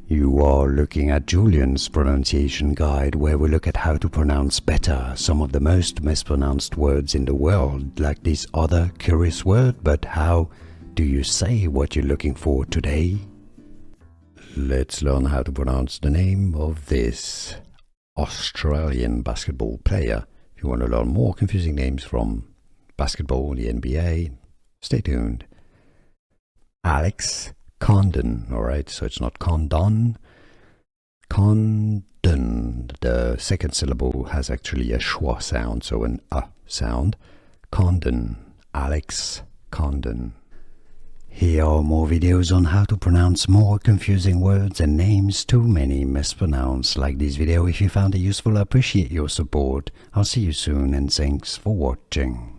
You are looking at Julian's pronunciation guide, where we look at how to pronounce better some of the most mispronounced words in the world, like this other curious word. But how do you say what you're looking for today? Let's learn how to pronounce the name of this Australian basketball player. If you want to learn more confusing names from basketball, the NBA, stay tuned. Alex Condon, alright, so it's not Condon. Condon, the second syllable has actually a schwa sound, so an sound. Condon, Alex Condon. Here are more videos on how to pronounce more confusing words and names too many mispronounced. Like this video if you found it useful. I appreciate your support. I'll see you soon and thanks for watching.